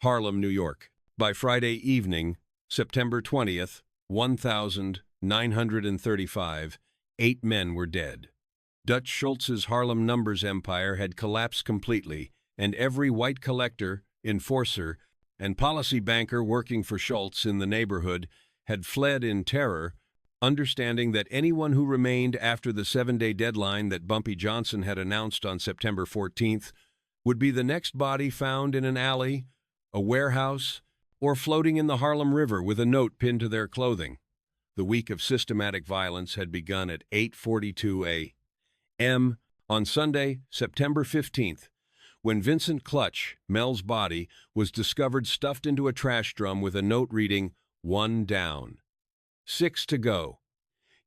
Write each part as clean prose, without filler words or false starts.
Harlem, New York. By Friday evening, September 20th, 1935, 8 men were dead. Dutch Schultz's Harlem numbers empire had collapsed completely, and every white collector, enforcer, and policy banker working for Schultz in the neighborhood had fled in terror, understanding that anyone who remained after the 7-day deadline that Bumpy Johnson had announced on September 14th would be the next body found in an alley, a warehouse, or floating in the Harlem River with a note pinned to their clothing. The week of systematic violence had begun at 8:42 a.m. on Sunday, September 15th, when Vincent Clutch, Mel's body, was discovered stuffed into a trash drum with a note reading, "1 down. 6 to go.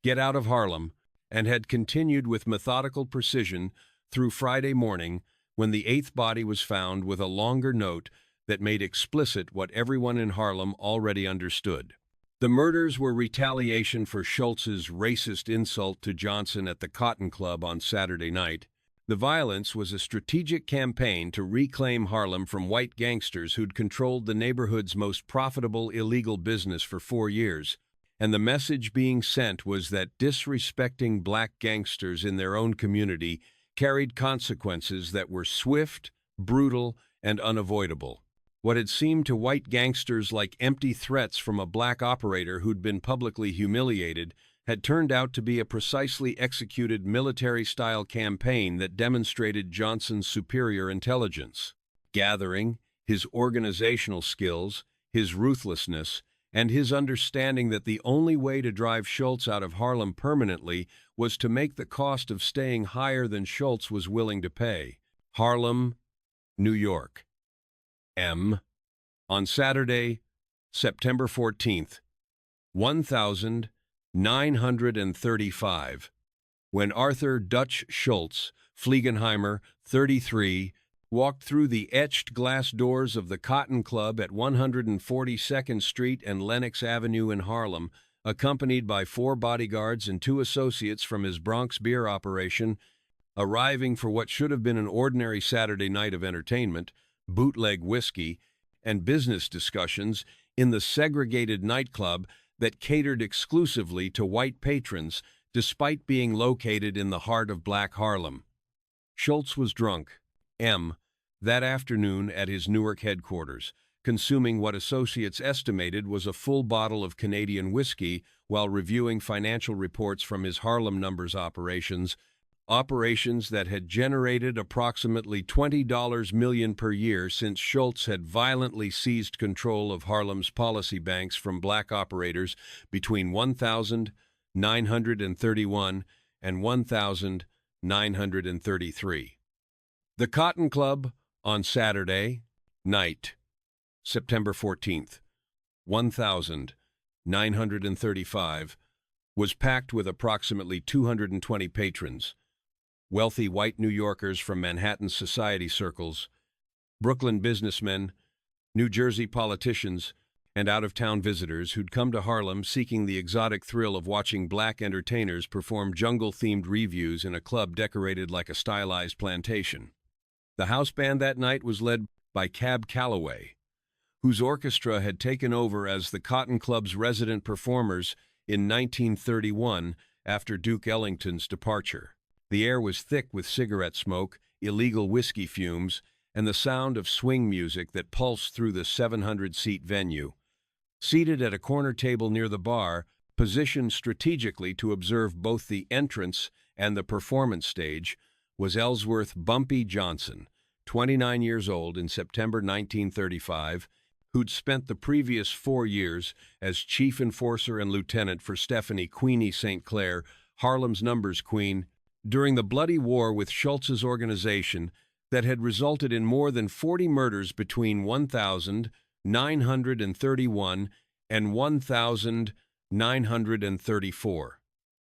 Get out of Harlem," and had continued with methodical precision through Friday morning when the 8th body was found with a longer note that made explicit what everyone in Harlem already understood. The murders were retaliation for Schultz's racist insult to Johnson at the Cotton Club on Saturday night. The violence was a strategic campaign to reclaim Harlem from white gangsters who'd controlled the neighborhood's most profitable illegal business for 4 years. And the message being sent was that disrespecting black gangsters in their own community carried consequences that were swift, brutal, and unavoidable. What had seemed to white gangsters like empty threats from a black operator who'd been publicly humiliated had turned out to be a precisely executed military-style campaign that demonstrated Johnson's superior intelligence. Gathering, his organizational skills, his ruthlessness, and his understanding that the only way to drive Schultz out of Harlem permanently was to make the cost of staying higher than Schultz was willing to pay. Harlem, New York. On Saturday, September 14th, 1935, when Arthur Dutch Schultz, Fliegenheimer, 33, walked through the etched glass doors of the Cotton Club at 142nd Street and Lenox Avenue in Harlem, accompanied by 4 bodyguards and 2 associates from his Bronx beer operation, arriving for what should have been an ordinary Saturday night of entertainment, bootleg whiskey, and business discussions in the segregated nightclub that catered exclusively to white patrons, despite being located in the heart of Black Harlem. Schultz was drunk, that afternoon at his Newark headquarters, consuming what associates estimated was a full bottle of Canadian whiskey while reviewing financial reports from his Harlem numbers operations that had generated approximately $20 million per year since Schultz had violently seized control of Harlem's policy banks from black operators between 1931 and 1933. The Cotton Club on Saturday night, September 14th, 1935, was packed with approximately 220 patrons. Wealthy white New Yorkers from Manhattan's society circles, Brooklyn businessmen, New Jersey politicians, and out-of-town visitors who'd come to Harlem seeking the exotic thrill of watching black entertainers perform jungle-themed revues in a club decorated like a stylized plantation. The house band that night was led by Cab Calloway, whose orchestra had taken over as the Cotton Club's resident performers in 1931 after Duke Ellington's departure. The air was thick with cigarette smoke, illegal whiskey fumes, and the sound of swing music that pulsed through the 700-seat venue. Seated at a corner table near the bar, positioned strategically to observe both the entrance and the performance stage, was Ellsworth "Bumpy" Johnson, 29 years old in September 1935, who'd spent the previous 4 years as chief enforcer and lieutenant for Stephanie "Queenie" St. Clair, Harlem's numbers queen, during the bloody war with Schultz's organization that had resulted in more than 40 murders between 1931 and 1934.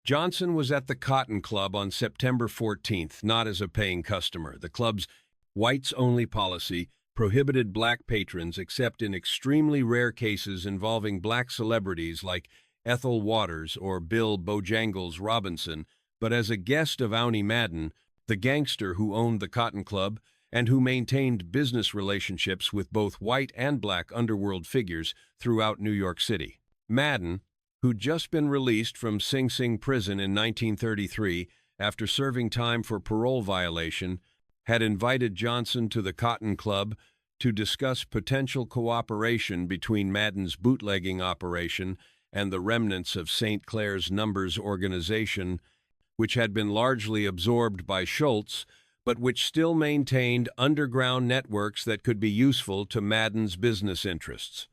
Johnson was at the Cotton Club on September 14th, not as a paying customer. The club's whites-only policy prohibited black patrons except in extremely rare cases involving black celebrities like Ethel Waters or Bill Bojangles Robinson, but as a guest of Owney Madden, the gangster who owned the Cotton Club, and who maintained business relationships with both white and black underworld figures throughout New York City. Madden, who'd just been released from Sing Sing prison in 1933 after serving time for parole violation, had invited Johnson to the Cotton Club to discuss potential cooperation between Madden's bootlegging operation and the remnants of St. Clair's Numbers organization, which had been largely absorbed by Schultz, but which still maintained underground networks that could be useful to Madden's business interests.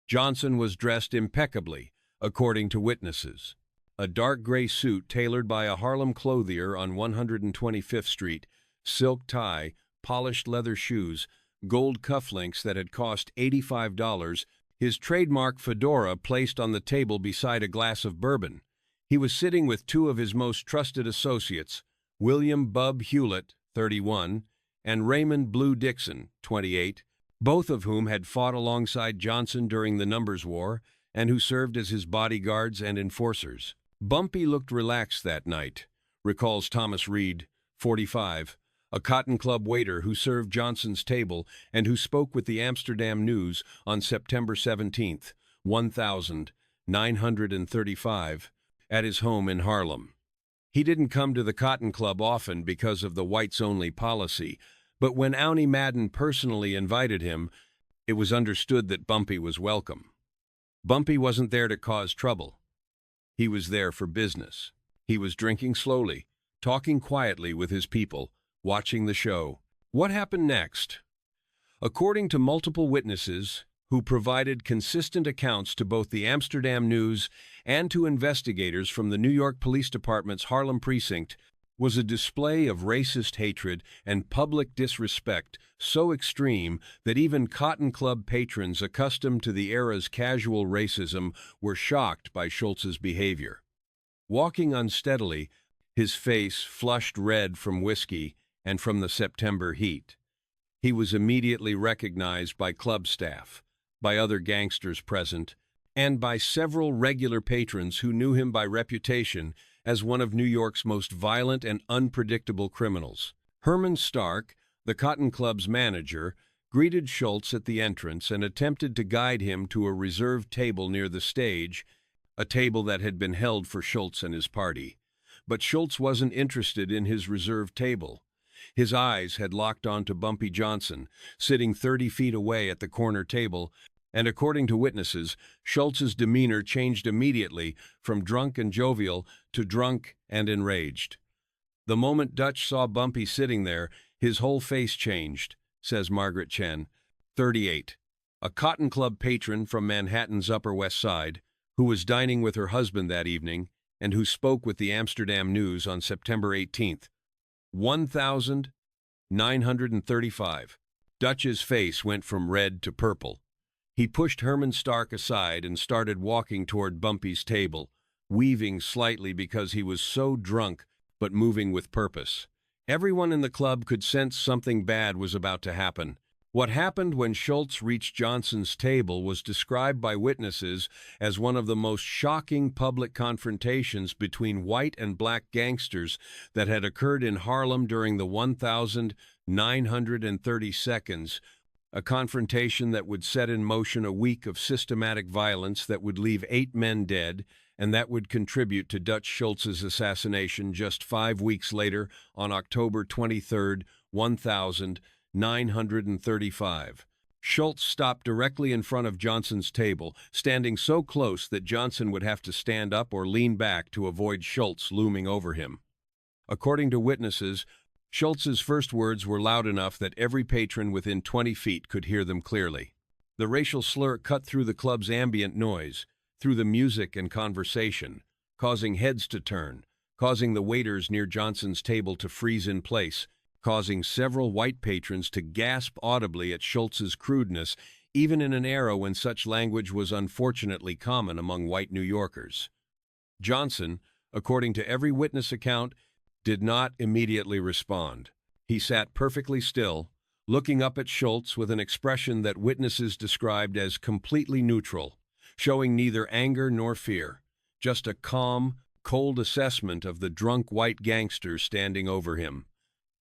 Johnson was dressed impeccably, according to witnesses. A dark gray suit tailored by a Harlem clothier on 125th Street, silk tie, polished leather shoes, gold cufflinks that had cost $85, his trademark fedora placed on the table beside a glass of bourbon. He was sitting with two of his most trusted associates, William Bub Hewlett, 31, and Raymond Blue Dixon, 28, both of whom had fought alongside Johnson during the Numbers War and who served as his bodyguards and enforcers. Bumpy looked relaxed that night, recalls Thomas Reed, 45, a Cotton Club waiter who served Johnson's table and who spoke with the Amsterdam News on September 17, 1935, at his home in Harlem. He didn't come to the Cotton Club often because of the whites-only policy, but when Owney Madden personally invited him, it was understood that Bumpy was welcome. Bumpy wasn't there to cause trouble. He was there for business. He was drinking slowly, talking quietly with his people, watching the show. What happened next? According to multiple witnesses who provided consistent accounts to both the Amsterdam News and to investigators from the New York Police Department's Harlem precinct, was a display of racist hatred and public disrespect so extreme that even Cotton Club patrons accustomed to the era's casual racism were shocked by Schultz's behavior. Walking unsteadily, his face flushed red from whiskey and from the September heat, he was immediately recognized by club staff, by other gangsters present, and by several regular patrons who knew him by reputation as one of New York's most violent and unpredictable criminals. Herman Stark, the Cotton Club's manager, greeted Schultz at the entrance and attempted to guide him to a reserved table near the stage, a table that had been held for Schultz and his party. But Schultz wasn't interested in his reserved table. His eyes had locked onto Bumpy Johnson, sitting 30 feet away at the corner table, and according to witnesses, Schultz's demeanor changed immediately from drunk and jovial to drunk and enraged. The moment Dutch saw Bumpy sitting there, his whole face changed, says Margaret Chen, 38, a Cotton Club patron from Manhattan's Upper West Side, who was dining with her husband that evening and who spoke with the Amsterdam News on September 18th. 1935. Dutch's face went from red to purple. He pushed Herman Stark aside and started walking toward Bumpy's table, weaving slightly because he was so drunk, but moving with purpose. Everyone in the club could sense something bad was about to happen. What happened when Schultz reached Johnson's table was described by witnesses as one of the most shocking public confrontations between white and black gangsters that had occurred in Harlem during the 1930 seconds, a confrontation that would set in motion a week of systematic violence that would leave 8 men dead and that would contribute to Dutch Schultz's assassination just 5 weeks later on October 23, 1935. Schultz stopped directly in front of Johnson's table, standing so close that Johnson would have to stand up or lean back to avoid Schultz looming over him. According to witnesses, Schultz's first words were loud enough that every patron within 20 feet could hear them clearly. The racial slur cut through the club's ambient noise, through the music and conversation, causing heads to turn, causing the waiters near Johnson's table to freeze in place, causing several white patrons to gasp audibly at Schultz's crudeness, even in an era when such language was unfortunately common among white New Yorkers. Johnson, according to every witness account, did not immediately respond. He sat perfectly still, looking up at Schultz with an expression that witnesses described as completely neutral, showing neither anger nor fear, just a calm, cold assessment of the drunk white gangster standing over him.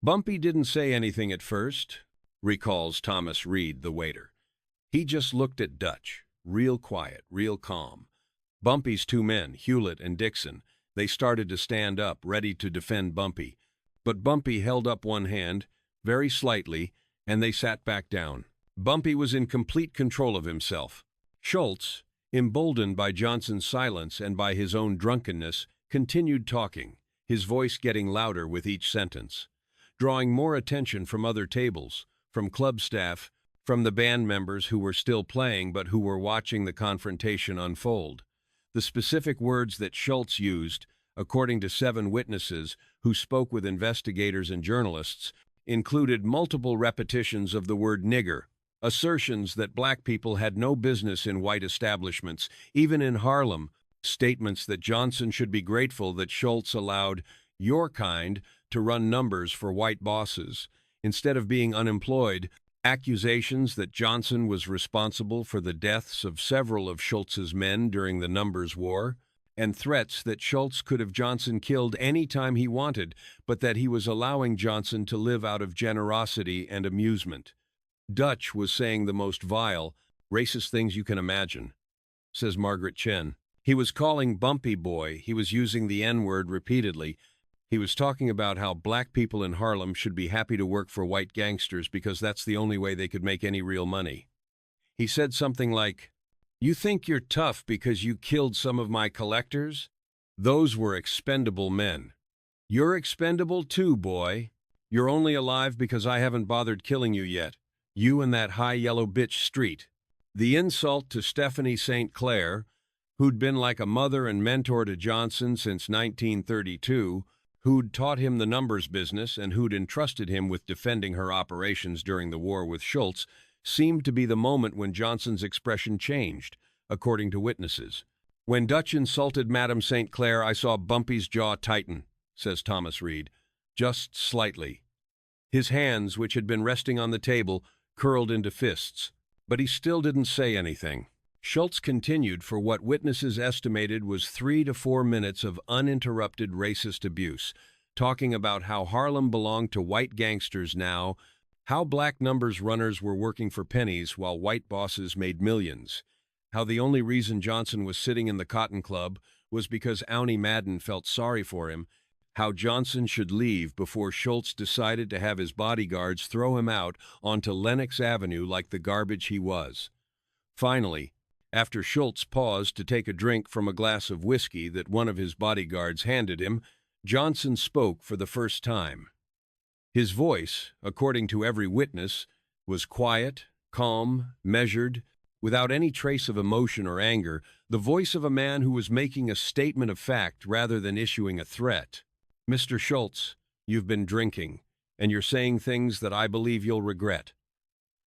Bumpy didn't say anything at first, recalls Thomas Reed, the waiter. He just looked at Dutch, real quiet, real calm. Bumpy's two men, Hewlett and Dixon, they started to stand up, ready to defend Bumpy. But Bumpy held up one hand, very slightly, and they sat back down. Bumpy was in complete control of himself. Schultz, emboldened by Johnson's silence and by his own drunkenness, continued talking, his voice getting louder with each sentence, drawing more attention from other tables, from club staff, from the band members who were still playing but who were watching the confrontation unfold. The specific words that Schultz used, according to 7 witnesses who spoke with investigators and journalists, included multiple repetitions of the word nigger, assertions that black people had no business in white establishments, even in Harlem, statements that Johnson should be grateful that Schultz allowed your kind to run numbers for white bosses, instead of being unemployed, accusations that Johnson was responsible for the deaths of several of Schultz's men during the Numbers War, and threats that Schultz could have Johnson killed any time he wanted, but that he was allowing Johnson to live out of generosity and amusement. Dutch was saying the most vile, racist things you can imagine, says Margaret Chen. He was calling Bumpy boy, he was using the N-word repeatedly. He was talking about how black people in Harlem should be happy to work for white gangsters because that's the only way they could make any real money. He said something like, "You think you're tough because you killed some of my collectors? Those were expendable men. You're expendable too, boy. You're only alive because I haven't bothered killing you yet. You and that high yellow bitch Street." The insult to Stephanie St. Clair, who'd been like a mother and mentor to Johnson since 1932, who'd taught him the numbers business and who'd entrusted him with defending her operations during the war with Schultz, seemed to be the moment when Johnson's expression changed, according to witnesses. "When Dutch insulted Madame St. Clair, I saw Bumpy's jaw tighten," says Thomas Reed, "just slightly. His hands, which had been resting on the table, curled into fists, but he still didn't say anything." Schultz continued for what witnesses estimated was 3 to 4 minutes of uninterrupted racist abuse, talking about how Harlem belonged to white gangsters now, how black numbers runners were working for pennies while white bosses made millions, how the only reason Johnson was sitting in the Cotton Club was because Auntie Madden felt sorry for him, how Johnson should leave before Schultz decided to have his bodyguards throw him out onto Lenox Avenue like the garbage he was. Finally, after Schultz paused to take a drink from a glass of whiskey that one of his bodyguards handed him, Johnson spoke for the first time. His voice, according to every witness, was quiet, calm, measured, without any trace of emotion or anger, the voice of a man who was making a statement of fact rather than issuing a threat. "Mr. Schultz, you've been drinking, and you're saying things that I believe you'll regret.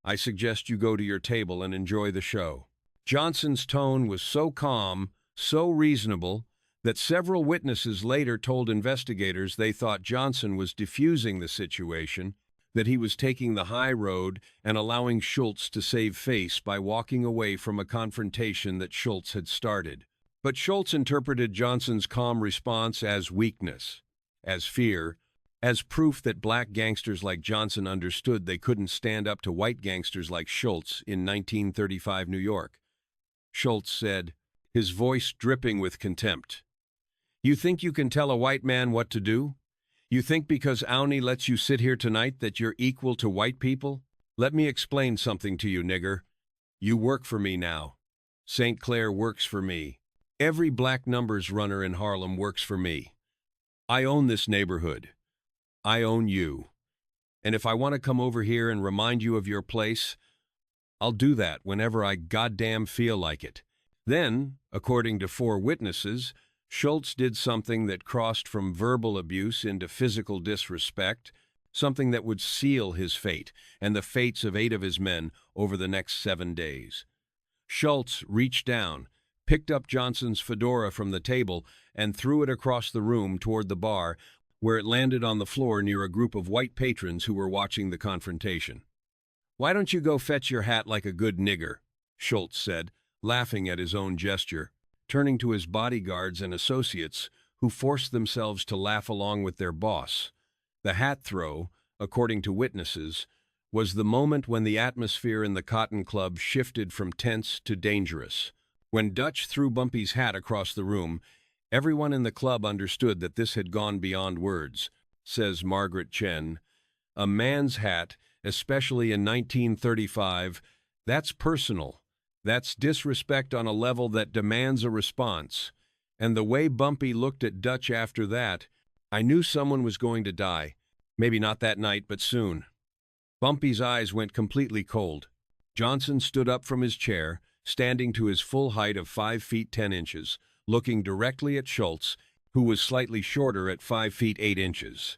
I suggest you go to your table and enjoy the show." Johnson's tone was so calm, so reasonable, that several witnesses later told investigators they thought Johnson was diffusing the situation, that he was taking the high road and allowing Schultz to save face by walking away from a confrontation that Schultz had started. But Schultz interpreted Johnson's calm response as weakness, as fear, as proof that black gangsters like Johnson understood they couldn't stand up to white gangsters like Schultz in 1935 New York. Schultz said, his voice dripping with contempt, "You think you can tell a white man what to do? You think because Auntie lets you sit here tonight that you're equal to white people? Let me explain something to you, nigger. You work for me now. St. Clair works for me. Every black numbers runner in Harlem works for me. I own this neighborhood. I own you. And if I want to come over here and remind you of your place, I'll do that whenever I goddamn feel like it." Then, according to 4 witnesses, Schultz did something that crossed from verbal abuse into physical disrespect, something that would seal his fate and the fates of 8 of his men over the next 7 days. Schultz reached down, picked up Johnson's fedora from the table, and threw it across the room toward the bar, where it landed on the floor near a group of white patrons who were watching the confrontation. "Why don't you go fetch your hat like a good nigger?" Schultz said, laughing at his own gesture, turning to his bodyguards and associates, who forced themselves to laugh along with their boss. The hat throw, according to witnesses, was the moment when the atmosphere in the Cotton Club shifted from tense to dangerous. When Dutch threw Bumpy's hat across the room, everyone in the club understood that this had gone beyond words, says Margaret Chen. A man's hat, especially in 1935, that's personal. That's disrespect on a level that demands a response. And the way Bumpy looked at Dutch after that, I knew someone was going to die. Maybe not that night, but soon. Bumpy's eyes went completely cold. Johnson stood up from his chair, standing to his full height of 5 feet 10 inches, looking directly at Schultz, who was slightly shorter at 5 feet 8 inches.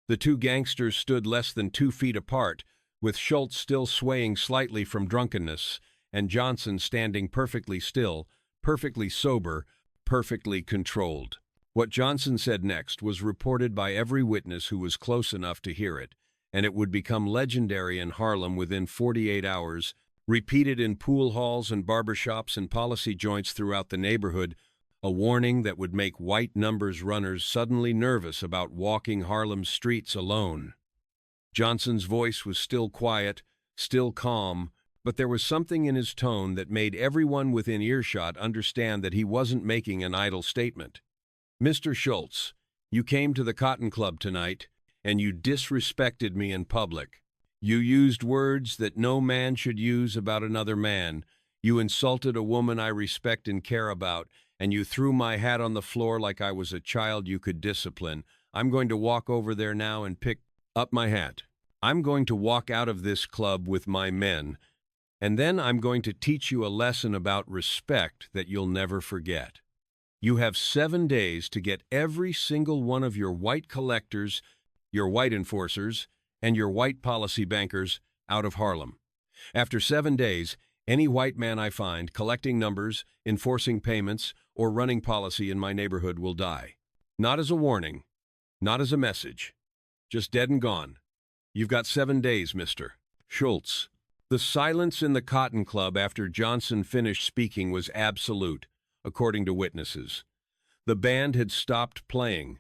The two gangsters stood less than 2 feet apart, with Schultz still swaying slightly from drunkenness, and Johnson standing perfectly still, perfectly sober, perfectly controlled. What Johnson said next was reported by every witness who was close enough to hear it, and it would become legendary in Harlem within 48 hours, repeated in pool halls and barbershops and policy joints throughout the neighborhood, a warning that would make white numbers runners suddenly nervous about walking Harlem's streets alone. Johnson's voice was still quiet, still calm, but there was something in his tone that made everyone within earshot understand that he wasn't making an idle statement. Mr. Schultz, you came to the Cotton Club tonight, and you disrespected me in public. You used words that no man should use about another man. You insulted a woman I respect and care about, and you threw my hat on the floor like I was a child you could discipline. I'm going to walk over there now and pick up my hat. I'm going to walk out of this club with my men, and then I'm going to teach you a lesson about respect that you'll never forget. You have 7 days to get every single one of your white collectors, your white enforcers, and your white policy bankers out of Harlem. After 7 days, any white man I find collecting numbers, enforcing payments, or running policy in my neighborhood will die. Not as a warning, not as a message, just dead and gone. You've got 7 days, Mr. Schultz. The silence in the Cotton Club after Johnson finished speaking was absolute, according to witnesses. The band had stopped playing.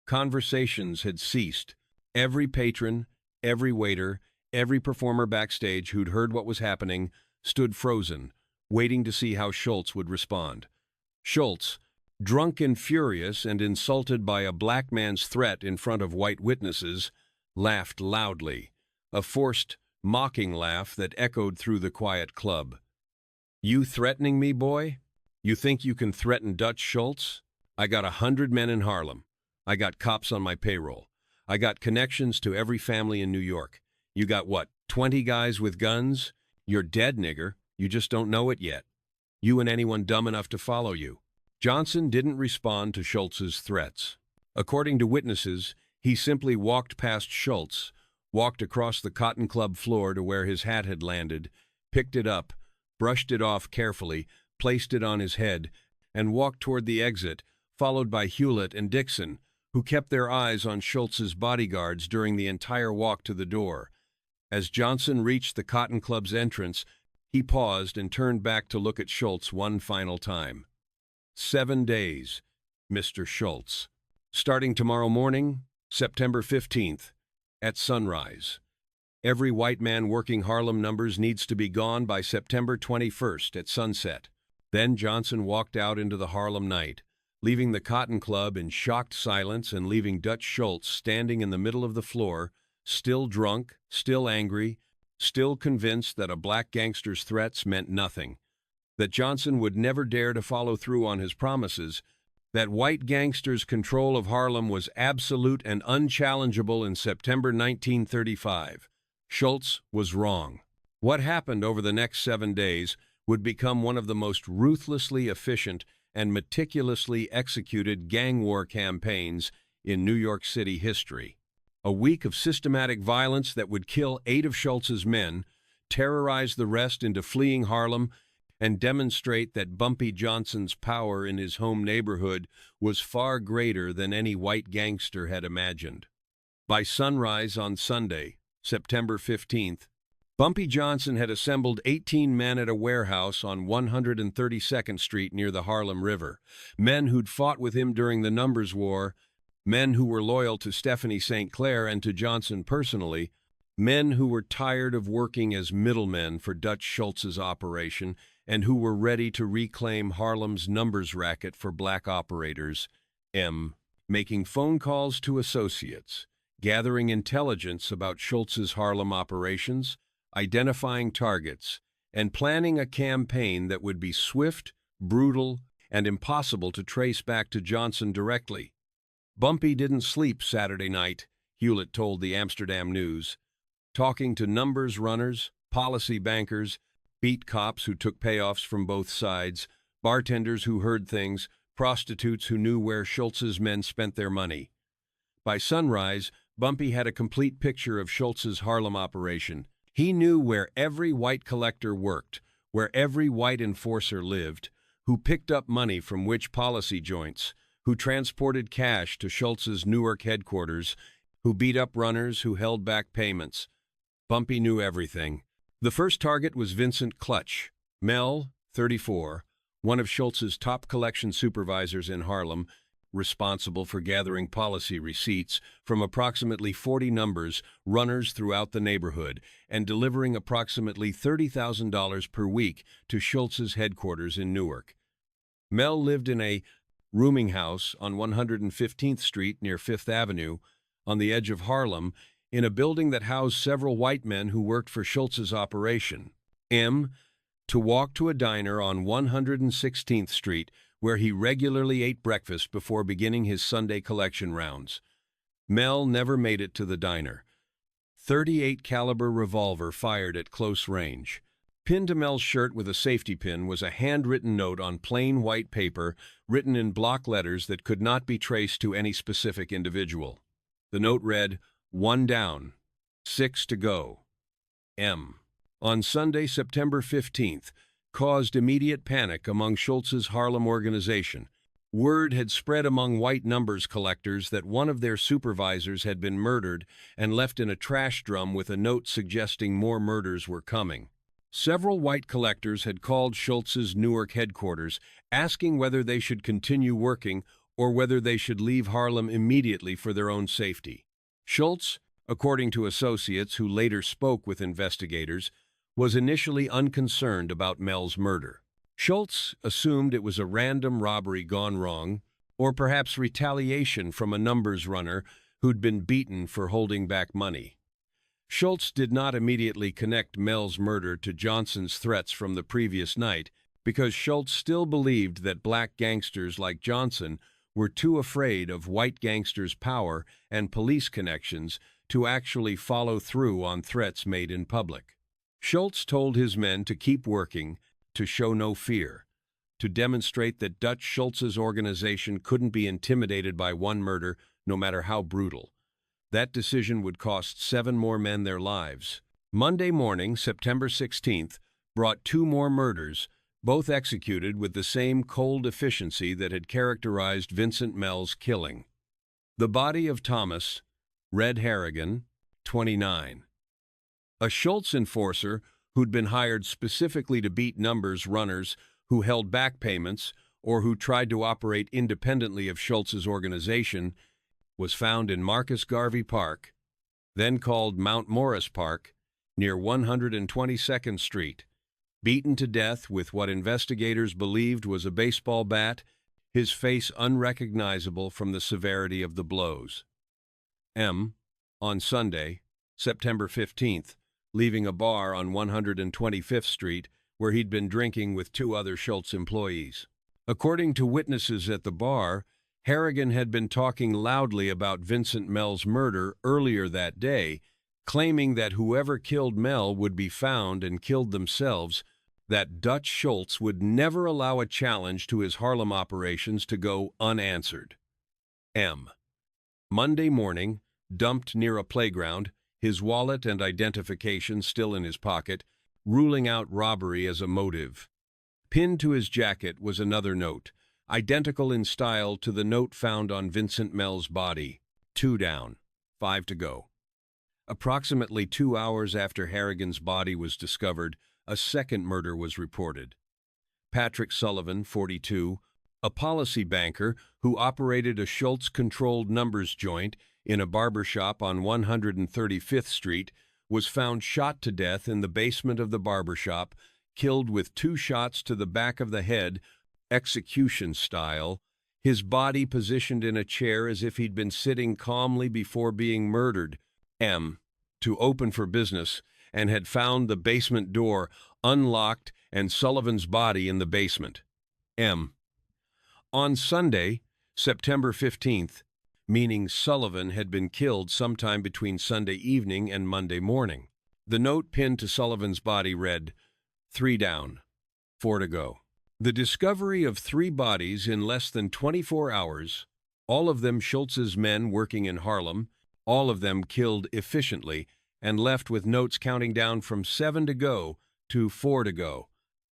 Conversations had ceased. Every patron, every waiter, every performer backstage who'd heard what was happening stood frozen, waiting to see how Schultz would respond. Schultz, drunk and furious and insulted by a black man's threat in front of white witnesses, laughed loudly, a forced, mocking laugh that echoed through the quiet club. You threatening me, boy? You think you can threaten Dutch Schultz? I got 100 men in Harlem. I got cops on my payroll. I got connections to every family in New York. You got what, 20 guys with guns? You're dead, nigger. You just don't know it yet. You and anyone dumb enough to follow you. Johnson didn't respond to Schultz's threats. According to witnesses, he simply walked past Schultz, walked across the Cotton Club floor to where his hat had landed, picked it up, brushed it off carefully, placed it on his head, and walked toward the exit, followed by Hewlett and Dixon, who kept their eyes on Schultz's bodyguards during the entire walk to the door. As Johnson reached the Cotton Club's entrance, he paused and turned back to look at Schultz one final time. 7 days, Mr. Schultz. Starting tomorrow morning, September 15th, at sunrise. Every white man working Harlem numbers needs to be gone by September 21st at sunset. Then Johnson walked out into the Harlem night, leaving the Cotton Club in shocked silence and leaving Dutch Schultz standing in the middle of the floor, still drunk, still angry, still convinced that a black gangster's threats meant nothing, that Johnson would never dare to follow through on his promises, that white gangsters' control of Harlem was absolute and unchallengeable in September 1935. Schultz was wrong. What happened over the next 7 days would become one of the most ruthlessly efficient and meticulously executed gang war campaigns in New York City history. A week of systematic violence that would kill 8 of Schultz's men, terrorize the rest into fleeing Harlem, and demonstrate that Bumpy Johnson's power in his home neighborhood was far greater than any white gangster had imagined. By sunrise on Sunday, September 15th, Bumpy Johnson had assembled 18 men at a warehouse on 132nd Street near the Harlem River, men who'd fought with him during the Numbers War, Men who were loyal to Stephanie St. Clair and to Johnson personally, men who were tired of working as middlemen for Dutch Schultz's operation and who were ready to reclaim Harlem's numbers racket for black operators. Making phone calls to associates, gathering intelligence about Schultz's Harlem operations, identifying targets, and planning a campaign that would be swift, brutal, and impossible to trace back to Johnson directly. Bumpy didn't sleep Saturday night, Hewlett told the Amsterdam News, talking to numbers runners, policy bankers, beat cops who took payoffs from both sides, bartenders who heard things, prostitutes who knew where Schultz's men spent their money. By sunrise, Bumpy had a complete picture of Schultz's Harlem operation. He knew where every white collector worked, where every white enforcer lived, who picked up money from which policy joints, who transported cash to Schultz's Newark headquarters, who beat up runners, who held back payments. Bumpy knew everything. The first target was Vincent Clutch. Mel, 34, one of Schultz's top collection supervisors in Harlem, responsible for gathering policy receipts from approximately 40 numbers runners throughout the neighborhood and delivering approximately $30,000 per week to Schultz's headquarters in Newark. Mel lived in a rooming house on 115th Street near Fifth Avenue, on the edge of Harlem, in a building that housed several white men who worked for Schultz's operation. To walk to a diner on 116th Street, where he regularly ate breakfast before beginning his Sunday collection rounds. Mel never made it to the diner. .38 caliber revolver fired at close range. Pinned to Mel's shirt with a safety pin was a handwritten note on plain white paper, written in block letters that could not be traced to any specific individual. The note read, "1 down, 6 to go. M." On Sunday, September 15th, caused immediate panic among Schultz's Harlem organization. Word had spread among white numbers collectors that one of their supervisors had been murdered and left in a trash drum with a note suggesting more murders were coming. Several white collectors had called Schultz's Newark headquarters, asking whether they should continue working or whether they should leave Harlem immediately for their own safety. Schultz, according to associates who later spoke with investigators, was initially unconcerned about Mel's murder. Schultz assumed it was a random robbery gone wrong, or perhaps retaliation from a numbers runner who'd been beaten for holding back money. Schultz did not immediately connect Mel's murder to Johnson's threats from the previous night because Schultz still believed that black gangsters like Johnson were too afraid of white gangsters' power and police connections to actually follow through on threats made in public. Schultz told his men to keep working, to show no fear, to demonstrate that Dutch Schultz's organization couldn't be intimidated by one murder, no matter how brutal. That decision would cost 7 more men their lives. Monday morning, September 16th, brought 2 more murders, both executed with the same cold efficiency that had characterized Vincent Mel's killing. The body of Thomas, Red Harrigan, 29. A Schultz enforcer who'd been hired specifically to beat numbers runners who held back payments or who tried to operate independently of Schultz's organization, was found in Marcus Garvey Park, then called Mount Morris Park, near 122nd Street, beaten to death with what investigators believed was a baseball bat, his face unrecognizable from the severity of the blows. On Sunday, September 15th, leaving a bar on 125th Street where he'd been drinking with 2 other Schultz employees. According to witnesses at the bar, Harrigan had been talking loudly about Vincent Mel's murder earlier that day, claiming that whoever killed Mel would be found and killed themselves, that Dutch Schultz would never allow a challenge to his Harlem operations to go unanswered. Monday morning, dumped near a playground, his wallet and identification still in his pocket, ruling out robbery as a motive. Pinned to his jacket was another note, identical in style to the note found on Vincent Mel's body, 2 down, 5 to go. Approximately 2 hours after Harrigan's body was discovered, a second murder was reported. Patrick Sullivan, 42, A policy banker who operated a Schultz-controlled numbers joint in a barbershop on 135th Street was found shot to death in the basement of the barbershop, killed with 2 shots to the back of the head, execution style, his body positioned in a chair as if he'd been sitting calmly before being murdered. To open for business and had found the basement door unlocked and Sullivan's body in the basement. On Sunday, September 15th, meaning Sullivan had been killed sometime between Sunday evening and Monday morning. The note pinned to Sullivan's body read, 3 down, 4 to go. The discovery of 3 bodies in less than 24 hours, all of them Schultz's men working in Harlem, all of them killed efficiently, and left with notes counting down from 7 to go to 4 to go,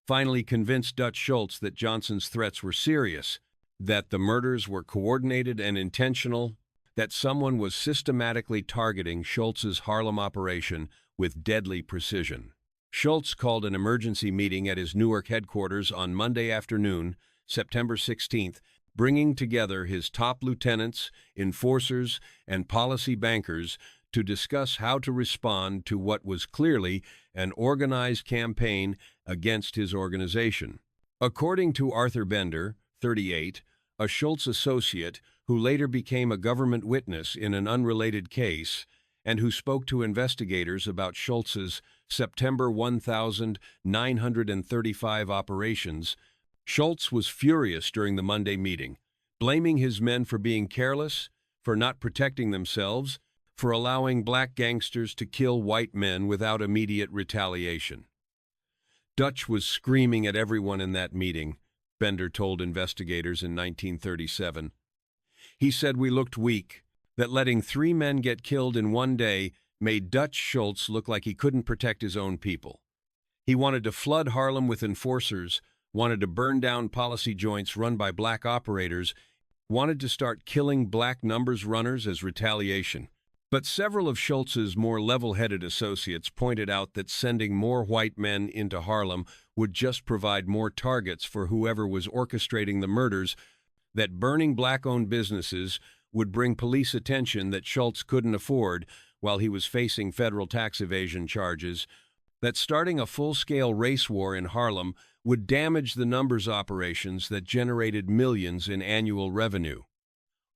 finally convinced Dutch Schultz that Johnson's threats were serious, that the murders were coordinated and intentional, that someone was systematically targeting Schultz's Harlem operation with deadly precision. Schultz called an emergency meeting at his Newark headquarters on Monday afternoon, September 16th, bringing together his top lieutenants, enforcers, and policy bankers to discuss how to respond to what was clearly an organized campaign against his organization. According to Arthur Bender, 38, a Schultz associate who later became a government witness in an unrelated case and who spoke to investigators about Schultz's September 1935 operations, Schultz was furious during the Monday meeting, blaming his men for being careless, for not protecting themselves, for allowing black gangsters to kill white men without immediate retaliation. Dutch was screaming at everyone in that meeting, Bender told investigators in 1937. He said we looked weak, that letting 3 men get killed in one day made Dutch Schultz look like he couldn't protect his own people. He wanted to flood Harlem with enforcers, wanted to burn down policy joints run by black operators, wanted to start killing black numbers runners as retaliation. But several of Schultz's more level-headed associates pointed out that sending more white men into Harlem would just provide more targets for whoever was orchestrating the murders, that burning black-owned businesses would bring police attention that Schultz couldn't afford while he was facing federal tax evasion charges, that starting a full-scale race war in Harlem would damage the numbers operations that generated millions in annual revenue.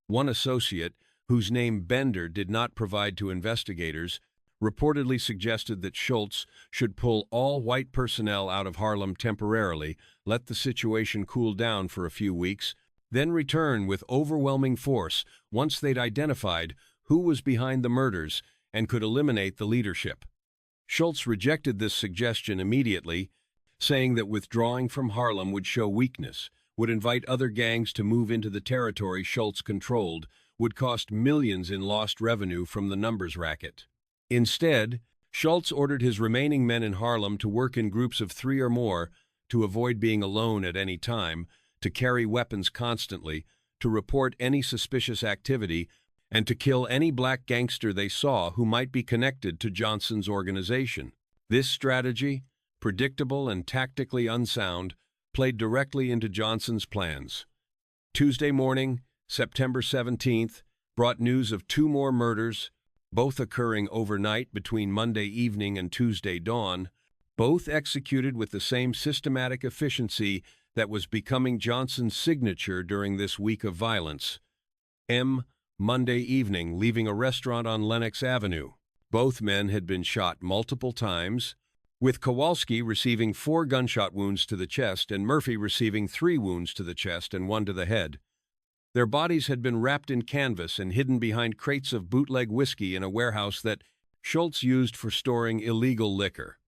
One associate, whose name Bender did not provide to investigators, reportedly suggested that Schultz should pull all white personnel out of Harlem temporarily, let the situation cool down for a few weeks, then return with overwhelming force once they'd identified who was behind the murders and could eliminate the leadership. Schultz rejected this suggestion immediately, saying that withdrawing from Harlem would show weakness, would invite other gangs to move into the territory Schultz controlled, would cost millions in lost revenue from the numbers racket. Instead, Schultz ordered his remaining men in Harlem to work in groups of 3 or more, to avoid being alone at any time, to carry weapons constantly, to report any suspicious activity, and to kill any black gangster they saw who might be connected to Johnson's organization. This strategy, predictable and tactically unsound, played directly into Johnson's plans. Tuesday morning, September 17th, brought news of 2 more murders, both occurring overnight between Monday evening and Tuesday dawn, both executed with the same systematic efficiency that was becoming Johnson's signature during this week of violence. Monday evening, leaving a restaurant on Lenox Avenue. Both men had been shot multiple times, with Kowalski receiving 4 gunshot wounds to the chest and Murphy receiving 3 wounds to the chest and 1 to the head. Their bodies had been wrapped in canvas and hidden behind crates of bootleg whiskey in a warehouse that Schultz used for storing illegal liquor.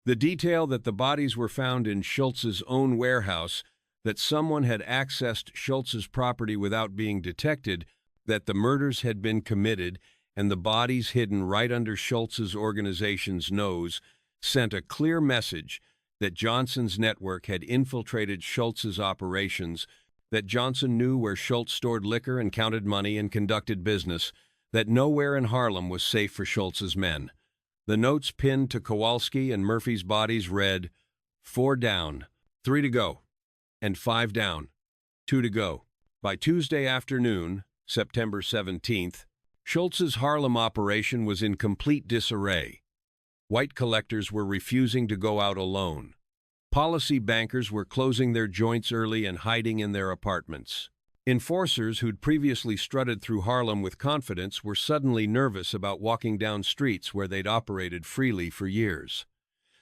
The detail that the bodies were found in Schultz's own warehouse, that someone had accessed Schultz's property without being detected, that the murders had been committed, and the bodies hidden right under Schultz's organization's nose, sent a clear message that Johnson's network had infiltrated Schultz's operations, that Johnson knew where Schultz stored liquor and counted money and conducted business, that nowhere in Harlem was safe for Schultz's men. The notes pinned to Kowalski and Murphy's bodies read, 4 down, 3 to go, and 5 down. 2 to go. By Tuesday afternoon, September 17th, Schultz's Harlem operation was in complete disarray. White collectors were refusing to go out alone. Policy bankers were closing their joints early and hiding in their apartments. Enforcers who'd previously strutted through Harlem with confidence were suddenly nervous about walking down streets where they'd operated freely for years.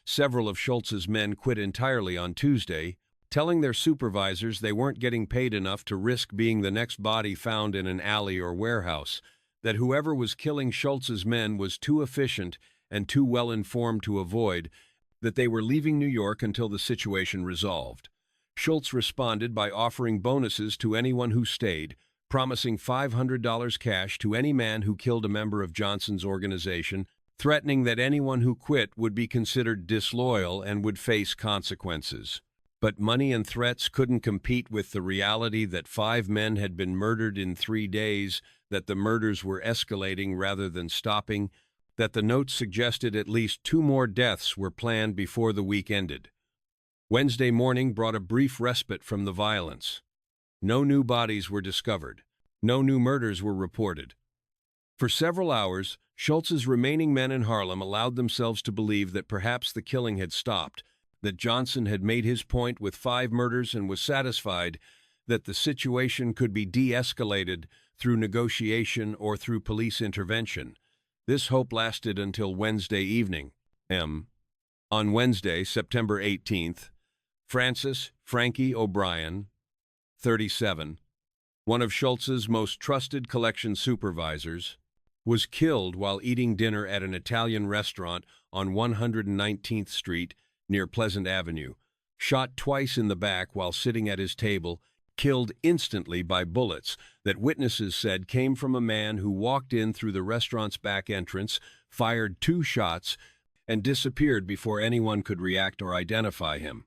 Several of Schultz's men quit entirely on Tuesday, telling their supervisors they weren't getting paid enough to risk being the next body found in an alley or warehouse, that whoever was killing Schultz's men was too efficient and too well-informed to avoid, that they were leaving New York until the situation resolved. Schultz responded by offering bonuses to anyone who stayed, promising $500 cash to any man who killed a member of Johnson's organization, threatening that anyone who quit would be considered disloyal and would face consequences. But money and threats couldn't compete with the reality that 5 men had been murdered in 3 days, that the murders were escalating rather than stopping, that the notes suggested at least 2 more deaths were planned before the week ended. Wednesday morning brought a brief respite from the violence. No new bodies were discovered. No new murders were reported. For several hours, Schultz's remaining men in Harlem allowed themselves to believe that perhaps the killing had stopped, that Johnson had made his point with 5 murders and was satisfied that the situation could be de-escalated through negotiation or through police intervention. This hope lasted until Wednesday evening. On Wednesday, September 18th, Frankie O'Brien, 37, one of Schultz's most trusted collection supervisors, was killed while eating dinner at an Italian restaurant on 119th Street near Pleasant Avenue, shot twice in the back while sitting at his table, killed instantly by bullets that witnesses said came from a man who walked in through the restaurant's back entrance, fired 2 shots, and disappeared before anyone could react or identify him.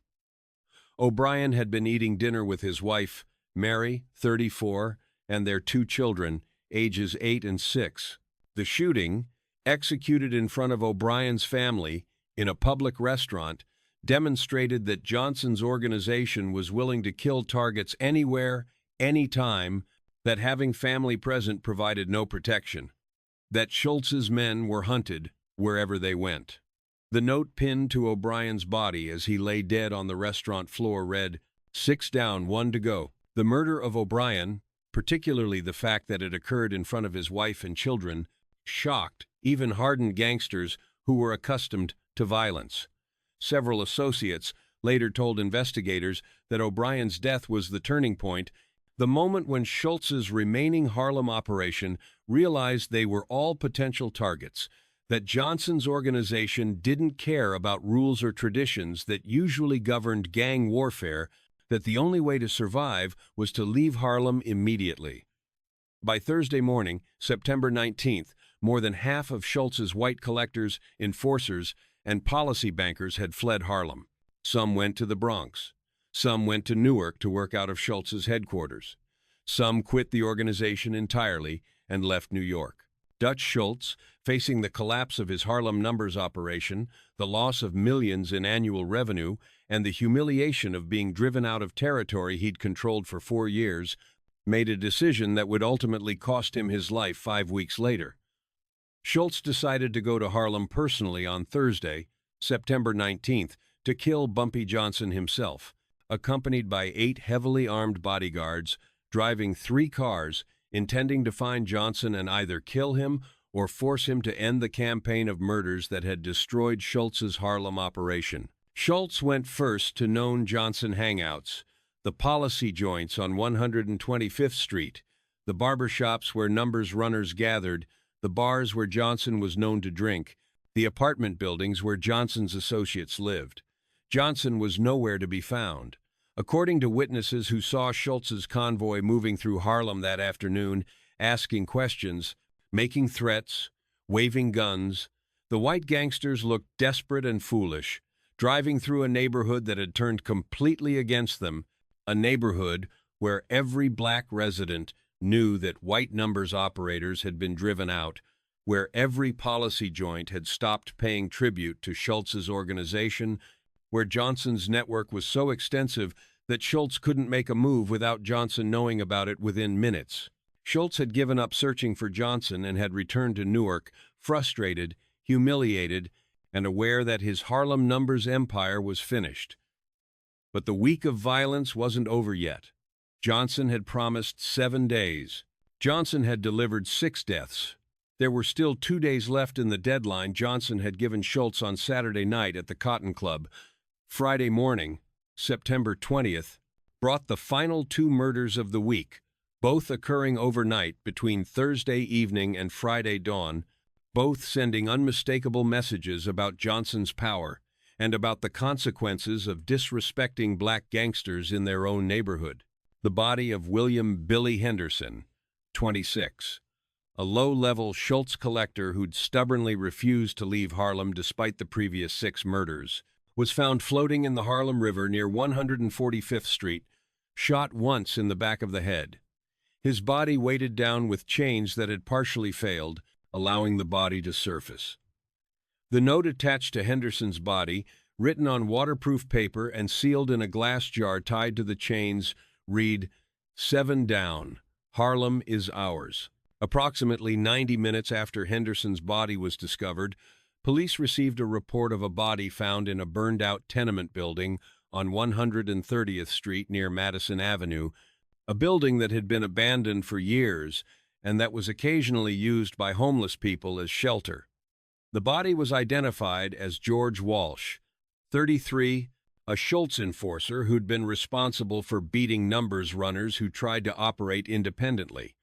O'Brien had been eating dinner with his wife, Mary, 34, and their 2 children, ages 8 and 6. The shooting, executed in front of O'Brien's family in a public restaurant, demonstrated that Johnson's organization was willing to kill targets anywhere, anytime, that having family present provided no protection, that Schultz's men were hunted wherever they went. The note pinned to O'Brien's body as he lay dead on the restaurant floor read, 6 down, 1 to go. The murder of O'Brien, particularly the fact that it occurred in front of his wife and children, shocked even hardened gangsters who were accustomed to violence. Several associates later told investigators that O'Brien's death was the turning point, the moment when Schultz's remaining Harlem operation realized they were all potential targets, that Johnson's organization didn't care about rules or traditions that usually governed gang warfare, that the only way to survive was to leave Harlem immediately. By Thursday morning, September 19th, more than half of Schultz's white collectors, enforcers, and policy bankers had fled Harlem. Some went to the Bronx. Some went to Newark to work out of Schultz's headquarters. Some quit the organization entirely and left New York. Dutch Schultz, facing the collapse of his Harlem numbers operation, the loss of millions in annual revenue, and the humiliation of being driven out of territory he'd controlled for 4 years, made a decision that would ultimately cost him his life 5 weeks later. Schultz decided to go to Harlem personally on Thursday, September 19th, to kill Bumpy Johnson himself, accompanied by 8 heavily armed bodyguards, driving 3 cars, intending to find Johnson and either kill him or force him to end the campaign of murders that had destroyed Schultz's Harlem operation. Schultz went first to known Johnson hangouts, the policy joints on 125th Street, the barbershops where numbers runners gathered, the bars where Johnson was known to drink, the apartment buildings where Johnson's associates lived. Johnson was nowhere to be found. According to witnesses who saw Schultz's convoy moving through Harlem that afternoon, asking questions, making threats, waving guns, the white gangsters looked desperate and foolish, driving through a neighborhood that had turned completely against them, a neighborhood where every black resident knew that white numbers operators had been driven out, where every policy joint had stopped paying tribute to Schultz's organization, where Johnson's network was so extensive that Schultz couldn't make a move without Johnson knowing about it within minutes. Schultz had given up searching for Johnson and had returned to Newark, frustrated, humiliated, and aware that his Harlem numbers empire was finished. But the week of violence wasn't over yet. Johnson had promised 7 days. Johnson had delivered 6 deaths. There were still 2 days left in the deadline Johnson had given Schultz on Saturday night at the Cotton Club. Friday morning, September 20th, brought the final 2 murders of the week, both occurring overnight between Thursday evening and Friday dawn, both sending unmistakable messages about Johnson's power and about the consequences of disrespecting black gangsters in their own neighborhood. The body of William "Billy" Henderson, 26, a low-level Schultz collector who'd stubbornly refused to leave Harlem despite the previous 6 murders, was found floating in the Harlem River near 145th Street, shot once in the back of the head. His body weighted down with chains that had partially failed, allowing the body to surface. The note attached to Henderson's body, written on waterproof paper and sealed in a glass jar tied to the chains, read, "7 down. Harlem is ours." Approximately 90 minutes after Henderson's body was discovered, police received a report of a body found in a burned-out tenement building on 130th Street near Madison Avenue, a building that had been abandoned for years and that was occasionally used by homeless people as shelter. The body was identified as George Walsh, 33, a Schultz enforcer who'd been responsible for beating numbers runners who tried to operate independently.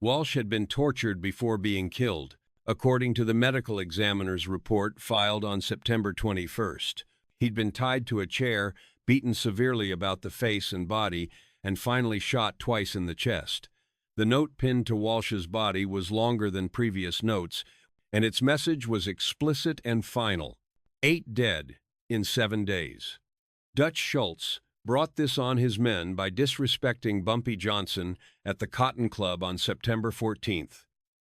Walsh had been tortured before being killed, according to the medical examiner's report filed on September 21st. He'd been tied to a chair, beaten severely about the face and body, and finally shot twice in the chest. The note pinned to Walsh's body was longer than previous notes, and its message was explicit and final. 8 dead in 7 days. Dutch Schultz brought this on his men by disrespecting Bumpy Johnson at the Cotton Club on September 14th.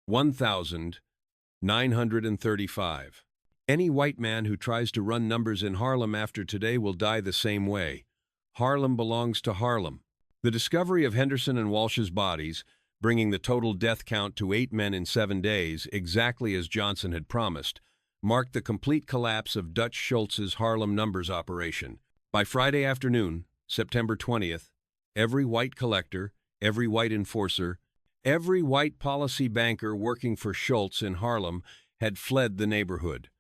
1935. Any white man who tries to run numbers in Harlem after today will die the same way. Harlem belongs to Harlem. The discovery of Henderson and Walsh's bodies, bringing the total death count to 8 men in 7 days, exactly as Johnson had promised, marked the complete collapse of Dutch Schultz's Harlem numbers operation. By Friday afternoon, September 20th, every white collector, every white enforcer, every white policy banker working for Schultz in Harlem had fled the neighborhood.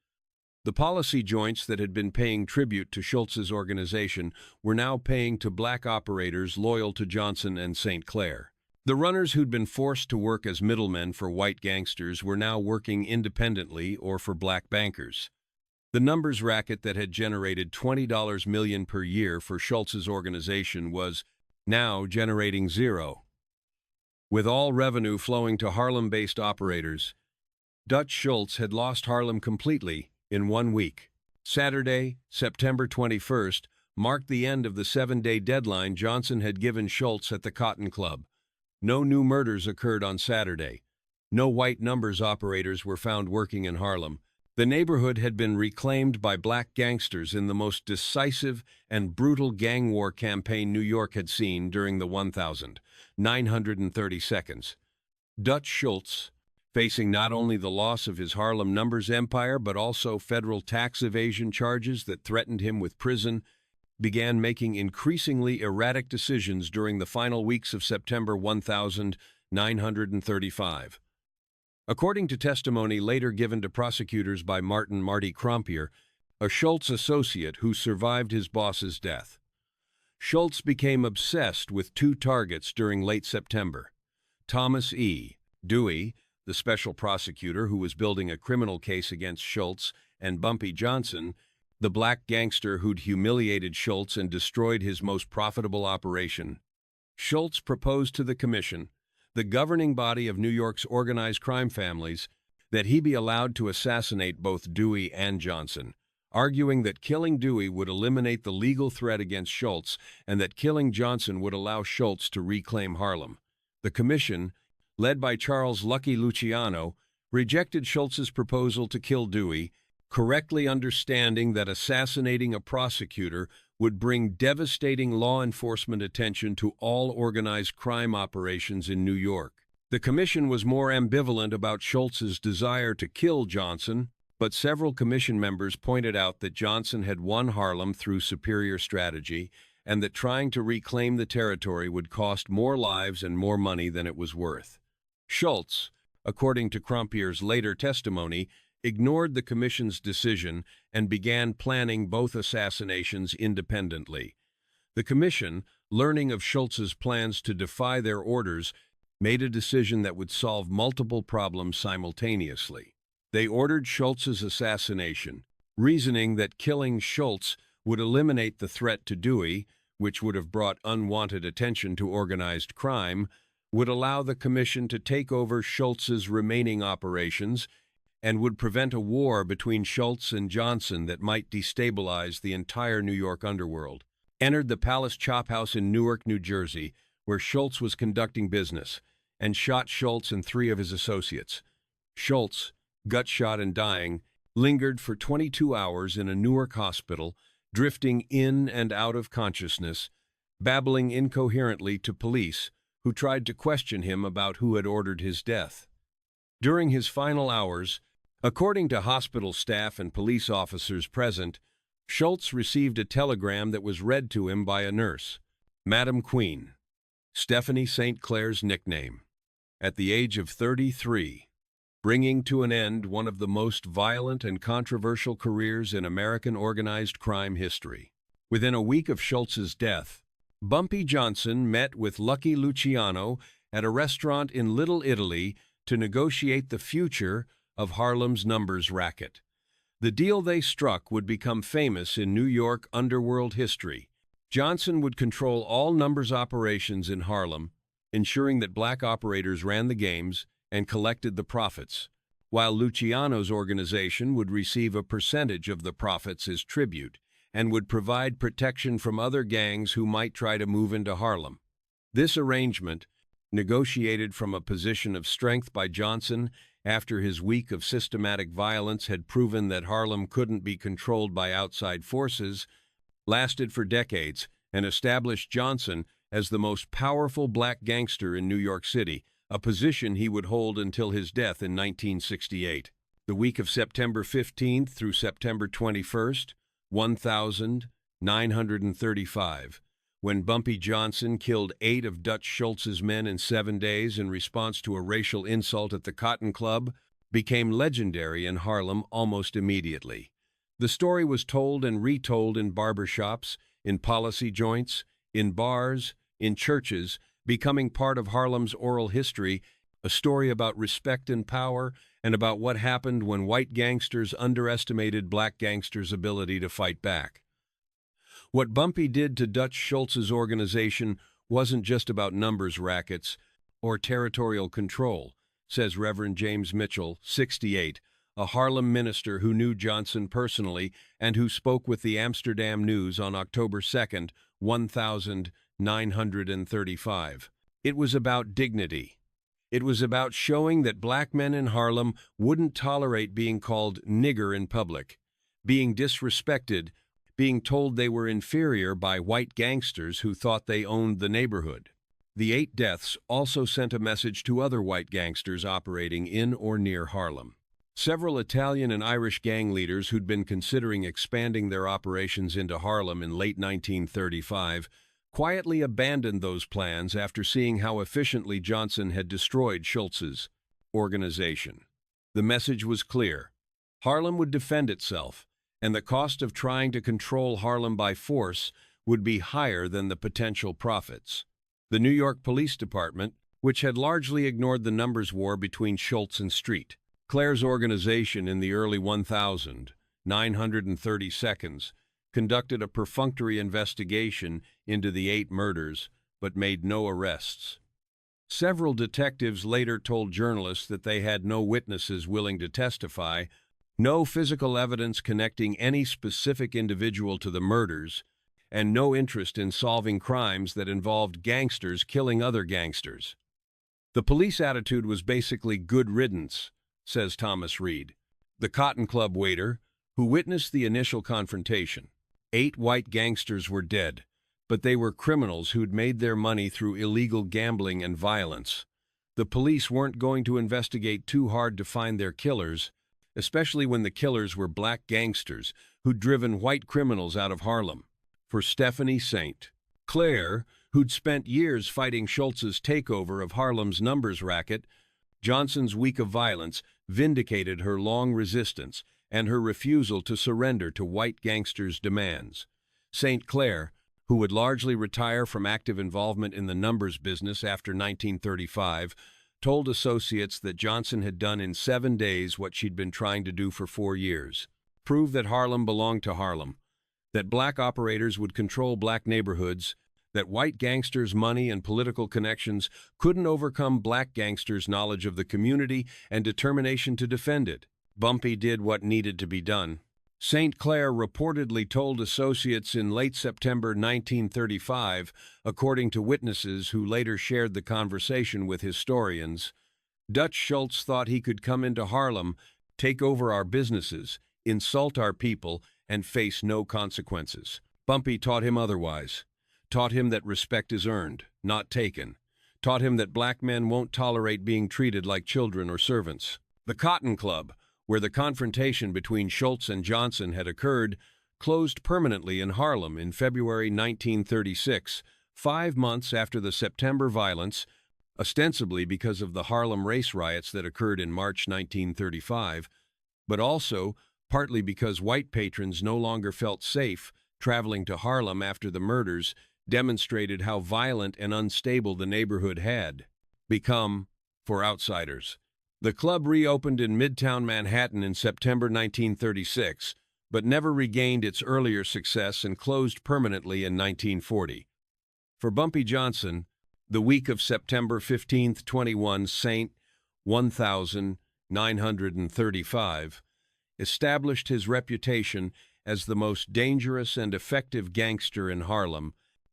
The policy joints that had been paying tribute to Schultz's organization were now paying to black operators loyal to Johnson and St. Clair. The runners who'd been forced to work as middlemen for white gangsters were now working independently or for black bankers. The numbers racket that had generated $20 million per year for Schultz's organization was now generating 0. With all revenue flowing to Harlem-based operators, Dutch Schultz had lost Harlem completely in 1 week. Saturday, September 21st, marked the end of the 7-day deadline Johnson had given Schultz at the Cotton Club. No new murders occurred on Saturday. No white numbers operators were found working in Harlem. The neighborhood had been reclaimed by black gangsters in the most decisive and brutal gang war campaign New York had seen during the 1,930 seconds. Dutch Schultz, facing not only the loss of his Harlem numbers empire but also federal tax evasion charges that threatened him with prison, began making increasingly erratic decisions during the final weeks of September 1935. According to testimony later given to prosecutors by Marty Crompier, a Schultz associate who survived his boss's death. Schultz became obsessed with 2 targets during late September. Thomas E. Dewey, the special prosecutor who was building a criminal case against Schultz, and Bumpy Johnson, the black gangster who'd humiliated Schultz and destroyed his most profitable operation. Schultz proposed to the commission, the governing body of New York's organized crime families, that he be allowed to assassinate both Dewey and Johnson, arguing that killing Dewey would eliminate the legal threat against Schultz and that killing Johnson would allow Schultz to reclaim Harlem. The commission, led by Charles Lucky Luciano, rejected Schultz's proposal to kill Dewey, correctly understanding that assassinating a prosecutor would bring devastating law enforcement attention to all organized crime operations in New York. The commission was more ambivalent about Schultz's desire to kill Johnson, but several commission members pointed out that Johnson had won Harlem through superior strategy and that trying to reclaim the territory would cost more lives and more money than it was worth. Schultz, according to Crompier's later testimony, ignored the commission's decision and began planning both assassinations independently. The commission, learning of Schultz's plans to defy their orders, made a decision that would solve multiple problems simultaneously. They ordered Schultz's assassination, reasoning that killing Schultz would eliminate the threat to Dewey, which would have brought unwanted attention to organized crime, would allow the commission to take over Schultz's remaining operations, and would prevent a war between Schultz and Johnson that might destabilize the entire New York underworld. Entered the Palace Chop House in Newark, New Jersey, where Schultz was conducting business, and shot Schultz and 3 of his associates. Schultz, gut-shot and dying, lingered for 22 hours in a Newark hospital, drifting in and out of consciousness, babbling incoherently to police, who tried to question him about who had ordered his death. During his final hours, according to hospital staff and police officers present, Schultz received a telegram that was read to him by a nurse, Madam Queen, Stephanie St. Clair's nickname, at the age of 33, bringing to an end one of the most violent and controversial careers in American organized crime history. Within a week of Schultz's death, Bumpy Johnson met with Lucky Luciano at a restaurant in Little Italy to negotiate the future of Harlem's numbers racket. The deal they struck would become famous in New York underworld history. Johnson would control all numbers operations in Harlem, ensuring that black operators ran the games and collected the profits, while Luciano's organization would receive a percentage of the profits as tribute and would provide protection from other gangs who might try to move into Harlem. This arrangement, negotiated from a position of strength by Johnson after his week of systematic violence had proven that Harlem couldn't be controlled by outside forces, lasted for decades and established Johnson as the most powerful black gangster in New York City, a position he would hold until his death in 1968. The week of September 15th through September 21st, 1935, when Bumpy Johnson killed 8 of Dutch Schultz's men in 7 days in response to a racial insult at the Cotton Club, became legendary in Harlem almost immediately. The story was told and retold in barbershops, in policy joints, in bars, in churches, becoming part of Harlem's oral history, a story about respect and power, and about what happened when white gangsters underestimated black gangsters' ability to fight back. What Bumpy did to Dutch Schultz's organization wasn't just about numbers rackets or territorial control, says Reverend James Mitchell, 68, a Harlem minister who knew Johnson personally and who spoke with the Amsterdam News on October 2, 1935. It was about dignity. It was about showing that black men in Harlem wouldn't tolerate being called nigger in public, being disrespected, being told they were inferior by white gangsters who thought they owned the neighborhood. The 8 deaths also sent a message to other white gangsters operating in or near Harlem. Several Italian and Irish gang leaders who'd been considering expanding their operations into Harlem in late 1935 quietly abandoned those plans after seeing how efficiently Johnson had destroyed Schultz's organization. The message was clear. Harlem would defend itself, and the cost of trying to control Harlem by force would be higher than the potential profits. The New York Police Department, which had largely ignored the numbers war between Schultz and Street, Clair's organization in the early 1932s, conducted a perfunctory investigation into the 8 murders, but made no arrests. Several detectives later told journalists that they had no witnesses willing to testify, no physical evidence connecting any specific individual to the murders, and no interest in solving crimes that involved gangsters killing other gangsters. The police attitude was basically good riddance, says Thomas Reed, the Cotton Club waiter, who witnessed the initial confrontation. 8 white gangsters were dead, but they were criminals who'd made their money through illegal gambling and violence. The police weren't going to investigate too hard to find their killers, especially when the killers were black gangsters who'd driven white criminals out of Harlem. For Stephanie St. Clair, who'd spent years fighting Schultz's takeover of Harlem's numbers racket, Johnson's week of violence vindicated her long resistance and her refusal to surrender to white gangsters' demands. St. Clair, who would largely retire from active involvement in the numbers business after 1935, told associates that Johnson had done in 7 days what she'd been trying to do for 4 years: prove that Harlem belonged to Harlem, that black operators would control black neighborhoods, that white gangsters' money and political connections couldn't overcome black gangsters' knowledge of the community and determination to defend it. Bumpy did what needed to be done. St. Clair reportedly told associates in late September 1935, according to witnesses who later shared the conversation with historians, "Dutch Schultz thought he could come into Harlem, take over our businesses, insult our people, and face no consequences. Bumpy taught him otherwise, taught him that respect is earned, not taken, taught him that black men won't tolerate being treated like children or servants." The Cotton Club, where the confrontation between Schultz and Johnson had occurred, closed permanently in Harlem in February 1936, 5 months after the September violence, ostensibly because of the Harlem race riots that occurred in March 1935, but also partly because white patrons no longer felt safe traveling to Harlem after the murders demonstrated how violent and unstable the neighborhood had become for outsiders. The club reopened in Midtown Manhattan in September 1936, but never regained its earlier success and closed permanently in 1940. For Bumpy Johnson, the week of September 15, 21 St. 1935 established his reputation as the most dangerous and effective gangster in Harlem,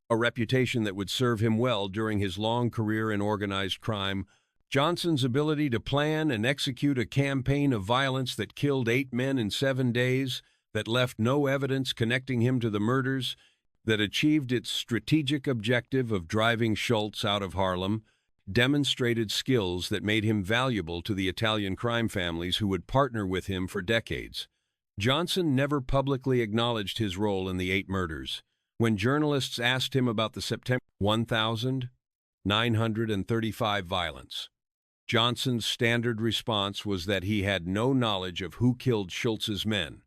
a reputation that would serve him well during his long career in organized crime. Johnson's ability to plan and execute a campaign of violence that killed 8 men in 7 days, that left no evidence connecting him to the murders, that achieved its strategic objective of driving Schultz out of Harlem, demonstrated skills that made him valuable to the Italian crime families who would partner with him for decades. Johnson never publicly acknowledged his role in the 8 murders. When journalists asked him about the September 1935 violence, Johnson's standard response was that he had no knowledge of who killed Schultz's men,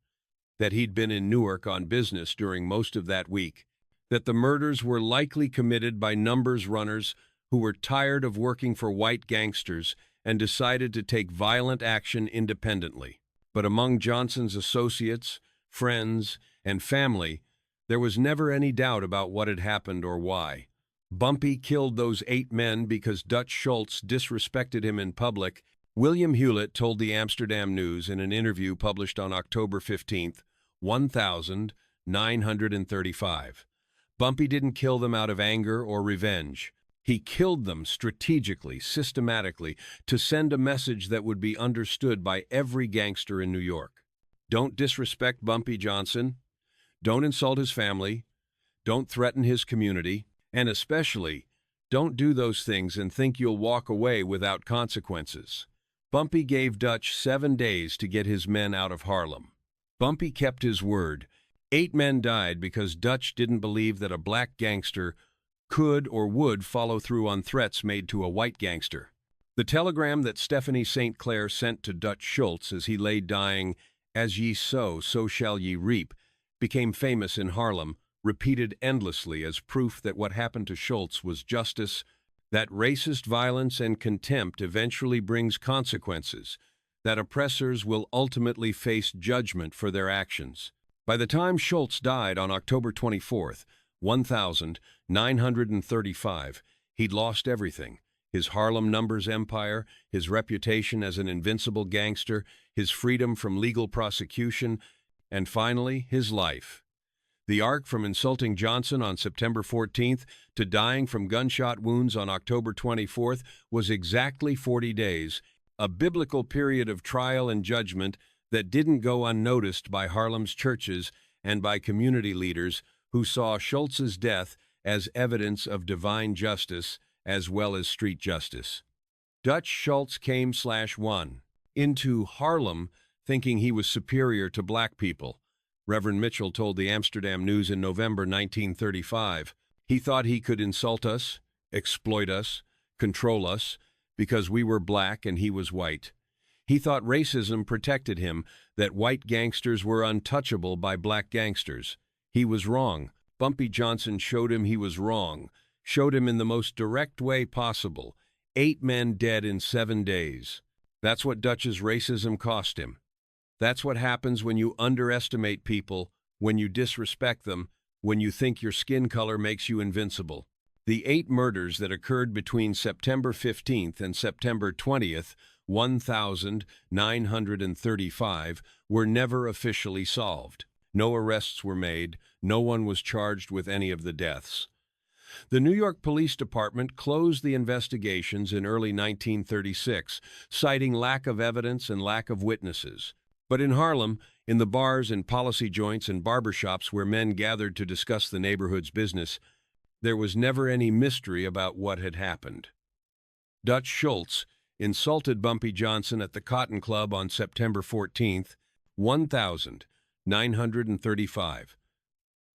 that he'd been in Newark on business during most of that week, that the murders were likely committed by numbers runners who were tired of working for white gangsters and decided to take violent action independently. But among Johnson's associates, friends, and family, there was never any doubt about what had happened or why. Bumpy killed those 8 men because Dutch Schultz disrespected him in public. William Hewlett told the Amsterdam News in an interview published on October 15, 1935. Bumpy didn't kill them out of anger or revenge. He killed them strategically, systematically, to send a message that would be understood by every gangster in New York. Don't disrespect Bumpy Johnson. Don't insult his family. Don't threaten his community. And especially, don't do those things and think you'll walk away without consequences. Bumpy gave Dutch 7 days to get his men out of Harlem. Bumpy kept his word. 8 men died because Dutch didn't believe that a black gangster could or would follow through on threats made to a white gangster. The telegram that Stephanie St. Clair sent to Dutch Schultz as he lay dying, "As ye sow, so shall ye reap," became famous in Harlem, repeated endlessly as proof that what happened to Schultz was justice, that racist violence and contempt eventually brings consequences, that oppressors will ultimately face judgment for their actions. By the time Schultz died on October 24, 1935, he'd lost everything: his Harlem numbers empire, his reputation as an invincible gangster, his freedom from legal prosecution, and finally, his life. The arc from insulting Johnson on September 14th to dying from gunshot wounds on October 24th was exactly 40 days, a biblical period of trial and judgment that didn't go unnoticed by Harlem's churches and by community leaders who saw Schultz's death as evidence of divine justice as well as street justice. Dutch Schultz came/won into Harlem thinking he was superior to black people. Reverend Mitchell told the Amsterdam News in November 1935, he thought he could insult us, exploit us, control us, because we were black and he was white. He thought racism protected him, that white gangsters were untouchable by black gangsters. He was wrong. Bumpy Johnson showed him he was wrong, showed him in the most direct way possible. 8 men dead in 7 days. That's what Dutch's racism cost him. That's what happens when you underestimate people, when you disrespect them, when you think your skin color makes you invincible. The 8 murders that occurred between September 15th and September 20th, 1935, were never officially solved. No arrests were made. No one was charged with any of the deaths. The New York Police Department closed the investigations in early 1936, citing lack of evidence and lack of witnesses. But in Harlem, in the bars and policy joints and barbershops where men gathered to discuss the neighborhood's business, there was never any mystery about what had happened. Dutch Schultz insulted Bumpy Johnson at the Cotton Club on September 14th, 1935.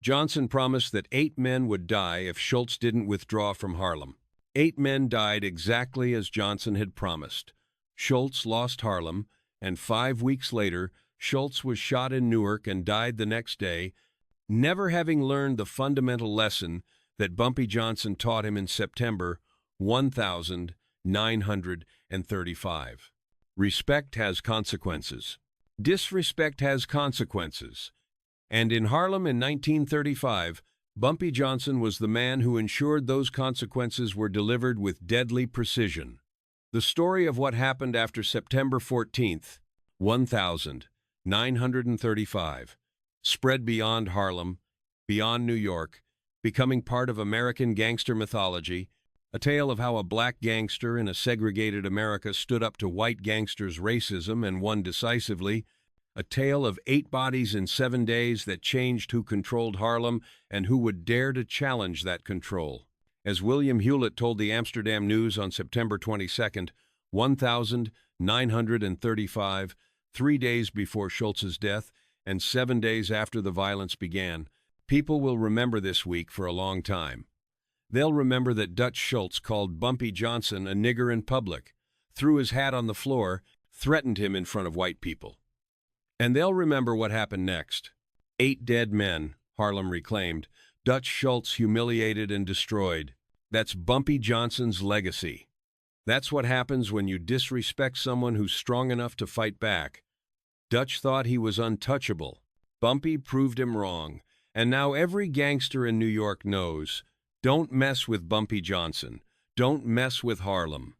Johnson promised that 8 men would die if Schultz didn't withdraw from Harlem. 8 men died exactly as Johnson had promised. Schultz lost Harlem, and 5 weeks later, Schultz was shot in Newark and died the next day, never having learned the fundamental lesson that Bumpy Johnson taught him in September 1935. Respect has consequences. Disrespect has consequences. And in Harlem in 1935, Bumpy Johnson was the man who ensured those consequences were delivered with deadly precision. The story of what happened after September 14th, 1935, spread beyond Harlem, beyond New York, becoming part of American gangster mythology, a tale of how a black gangster in a segregated America stood up to white gangsters' racism and won decisively, a tale of 8 bodies in 7 days that changed who controlled Harlem and who would dare to challenge that control. As William Hewlett told the Amsterdam News on September 22nd, 1935, 3 days before Schultz's death and 7 days after the violence began, people will remember this week for a long time. They'll remember that Dutch Schultz called Bumpy Johnson a nigger in public, threw his hat on the floor, threatened him in front of white people. And they'll remember what happened next. 8 dead men, Harlem reclaimed, Dutch Schultz humiliated and destroyed. That's Bumpy Johnson's legacy. That's what happens when you disrespect someone who's strong enough to fight back. Dutch thought he was untouchable. Bumpy proved him wrong. And now every gangster in New York knows, don't mess with Bumpy Johnson. Don't mess with Harlem.